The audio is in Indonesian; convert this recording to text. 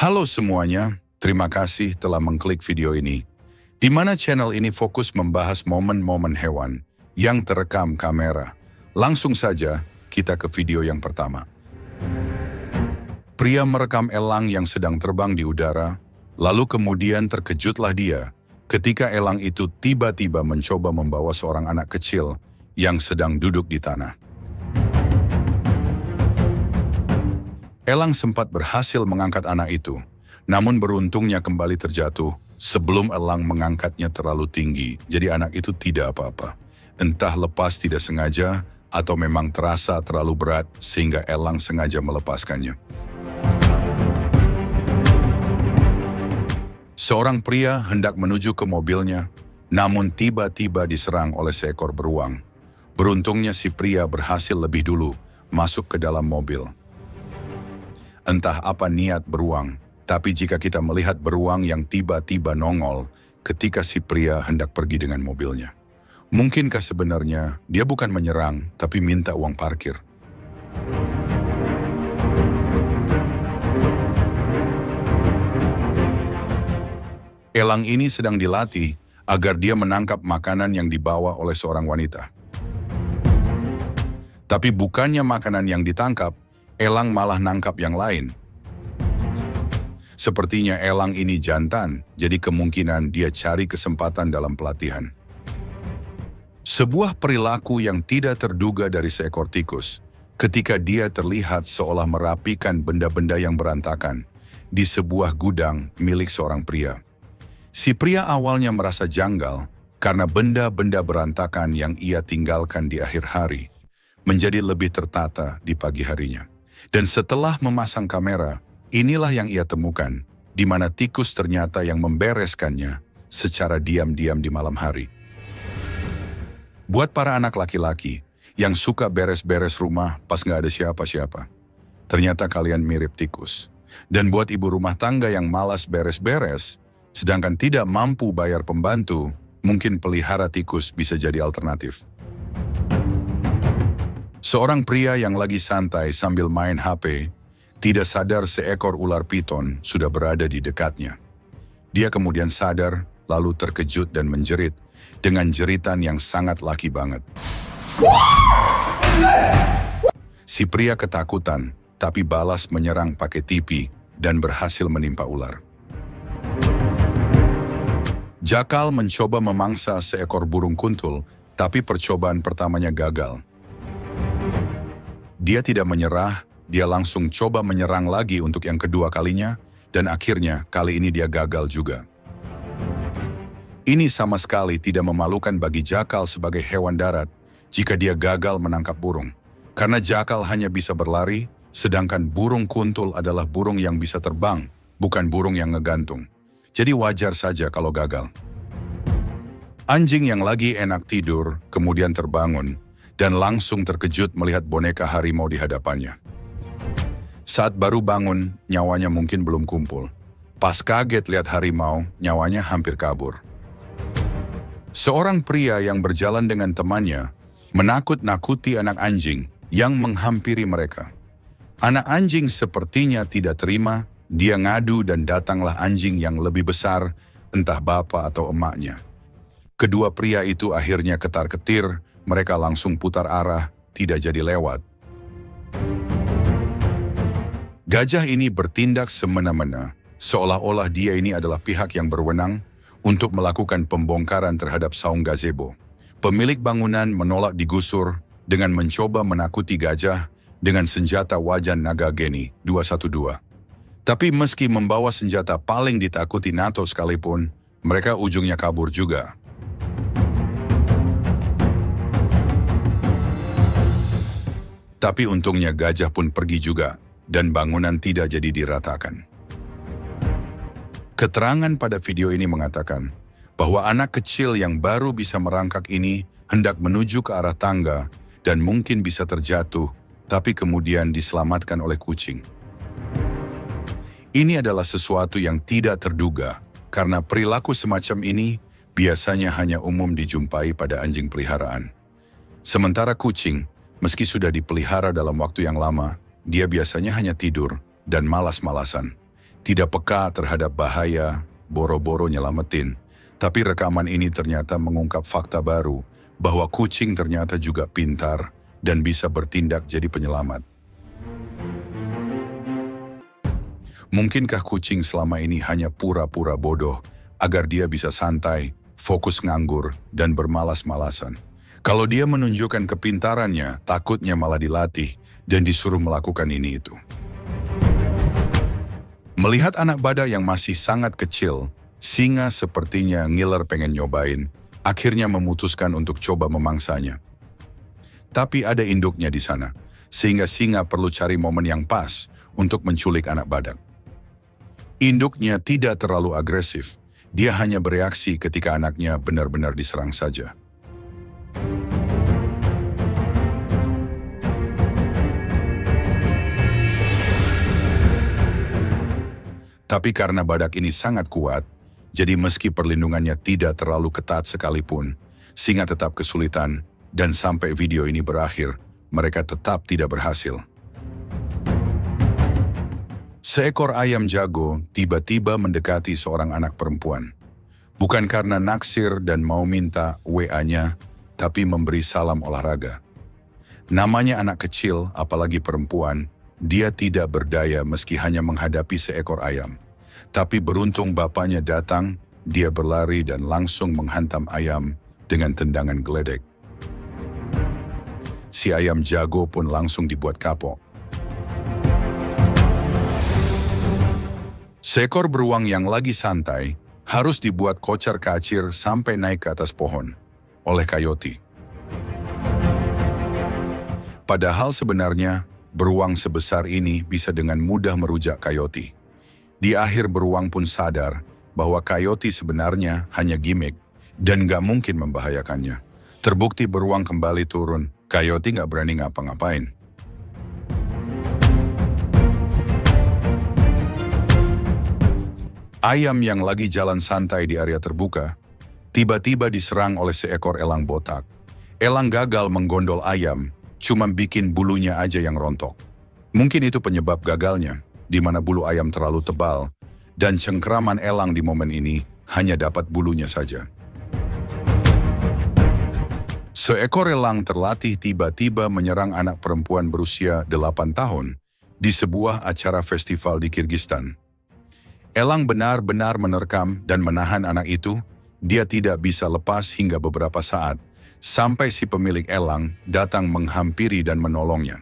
Halo semuanya, terima kasih telah mengklik video ini, di mana channel ini fokus membahas momen-momen hewan yang terekam kamera. Langsung saja kita ke video yang pertama. Pria merekam elang yang sedang terbang di udara, lalu kemudian terkejutlah dia ketika elang itu tiba-tiba mencoba membawa seorang anak kecil yang sedang duduk di tanah. Elang sempat berhasil mengangkat anak itu, namun beruntungnya kembali terjatuh sebelum elang mengangkatnya terlalu tinggi, jadi anak itu tidak apa-apa. Entah lepas tidak sengaja atau memang terasa terlalu berat sehingga elang sengaja melepaskannya. Seorang pria hendak menuju ke mobilnya, namun tiba-tiba diserang oleh seekor beruang. Beruntungnya si pria berhasil lebih dulu masuk ke dalam mobil. Entah apa niat beruang, tapi jika kita melihat beruang yang tiba-tiba nongol ketika si pria hendak pergi dengan mobilnya, mungkinkah sebenarnya dia bukan menyerang, tapi minta uang parkir? Elang ini sedang dilatih agar dia menangkap makanan yang dibawa oleh seorang wanita. Tapi bukannya makanan yang ditangkap, elang malah nangkap yang lain. Sepertinya elang ini jantan, jadi kemungkinan dia cari kesempatan dalam pelatihan. Sebuah perilaku yang tidak terduga dari seekor tikus, ketika dia terlihat seolah merapikan benda-benda yang berantakan di sebuah gudang milik seorang pria. Si pria awalnya merasa janggal karena benda-benda berantakan yang ia tinggalkan di akhir hari menjadi lebih tertata di pagi harinya. Dan setelah memasang kamera, inilah yang ia temukan, di mana tikus ternyata yang membereskannya secara diam-diam di malam hari. Buat para anak laki-laki yang suka beres-beres rumah pas nggak ada siapa-siapa, ternyata kalian mirip tikus. Dan buat ibu rumah tangga yang malas beres-beres, sedangkan tidak mampu bayar pembantu, mungkin pelihara tikus bisa jadi alternatif. Seorang pria yang lagi santai sambil main HP, tidak sadar seekor ular piton sudah berada di dekatnya. Dia kemudian sadar, lalu terkejut dan menjerit dengan jeritan yang sangat laki banget. Si pria ketakutan, tapi balas menyerang pakai tipi dan berhasil menimpa ular. Jakal mencoba memangsa seekor burung kuntul, tapi percobaan pertamanya gagal. Dia tidak menyerah, dia langsung coba menyerang lagi untuk yang kedua kalinya, dan akhirnya kali ini dia gagal juga. Ini sama sekali tidak memalukan bagi jakal sebagai hewan darat jika dia gagal menangkap burung. Karena jakal hanya bisa berlari, sedangkan burung kuntul adalah burung yang bisa terbang, bukan burung yang ngegantung. Jadi wajar saja kalau gagal. Anjing yang lagi enak tidur kemudian terbangun dan langsung terkejut melihat boneka harimau di hadapannya. Saat baru bangun, nyawanya mungkin belum kumpul. Pas kaget lihat harimau, nyawanya hampir kabur. Seorang pria yang berjalan dengan temannya menakut-nakuti anak anjing yang menghampiri mereka. Anak anjing sepertinya tidak terima, dia ngadu dan datanglah anjing yang lebih besar, entah bapak atau emaknya. Kedua pria itu akhirnya ketar-ketir, mereka langsung putar arah, tidak jadi lewat. Gajah ini bertindak semena-mena, seolah-olah dia ini adalah pihak yang berwenang untuk melakukan pembongkaran terhadap saung gazebo. Pemilik bangunan menolak digusur dengan mencoba menakuti gajah dengan senjata wajan naga geni 212. Tapi meski membawa senjata paling ditakuti NATO sekalipun, mereka ujungnya kabur juga. Tapi untungnya gajah pun pergi juga, dan bangunan tidak jadi diratakan. Keterangan pada video ini mengatakan bahwa anak kecil yang baru bisa merangkak ini hendak menuju ke arah tangga dan mungkin bisa terjatuh, tapi kemudian diselamatkan oleh kucing. Ini adalah sesuatu yang tidak terduga, karena perilaku semacam ini biasanya hanya umum dijumpai pada anjing peliharaan. Sementara kucing, meski sudah dipelihara dalam waktu yang lama, dia biasanya hanya tidur dan malas-malasan. Tidak peka terhadap bahaya, boro-boro nyelamatin. Tapi rekaman ini ternyata mengungkap fakta baru bahwa kucing ternyata juga pintar dan bisa bertindak jadi penyelamat. Mungkinkah kucing selama ini hanya pura-pura bodoh agar dia bisa santai, fokus nganggur, dan bermalas-malasan? Kalau dia menunjukkan kepintarannya, takutnya malah dilatih dan disuruh melakukan ini itu. Melihat anak badak yang masih sangat kecil, singa sepertinya ngiler pengen nyobain, akhirnya memutuskan untuk coba memangsanya. Tapi ada induknya di sana, sehingga singa perlu cari momen yang pas untuk menculik anak badak. Induknya tidak terlalu agresif, dia hanya bereaksi ketika anaknya benar-benar diserang saja. Tapi karena badak ini sangat kuat, jadi meski perlindungannya tidak terlalu ketat sekalipun, singa tetap kesulitan dan sampai video ini berakhir, mereka tetap tidak berhasil. Seekor ayam jago tiba-tiba mendekati seorang anak perempuan. Bukan karena naksir dan mau minta WA-nya, tapi memberi salam olahraga. Namanya anak kecil, apalagi perempuan, dia tidak berdaya meski hanya menghadapi seekor ayam. Tapi beruntung bapaknya datang, dia berlari dan langsung menghantam ayam dengan tendangan geledek. Si ayam jago pun langsung dibuat kapok. Seekor beruang yang lagi santai harus dibuat kocar-kacir sampai naik ke atas pohon oleh coyote. Padahal sebenarnya beruang sebesar ini bisa dengan mudah merujak coyote. Di akhir beruang pun sadar bahwa coyote sebenarnya hanya gimmick dan gak mungkin membahayakannya. Terbukti beruang kembali turun, coyote gak berani ngapa-ngapain. Ayam yang lagi jalan santai di area terbuka, tiba-tiba diserang oleh seekor elang botak. Elang gagal menggondol ayam, cuma bikin bulunya aja yang rontok. Mungkin itu penyebab gagalnya, di mana bulu ayam terlalu tebal, dan cengkeraman elang di momen ini hanya dapat bulunya saja. Seekor elang terlatih tiba-tiba menyerang anak perempuan berusia 8 tahun di sebuah acara festival di Kirgistan. Elang benar-benar menerkam dan menahan anak itu, dia tidak bisa lepas hingga beberapa saat, sampai si pemilik elang datang menghampiri dan menolongnya.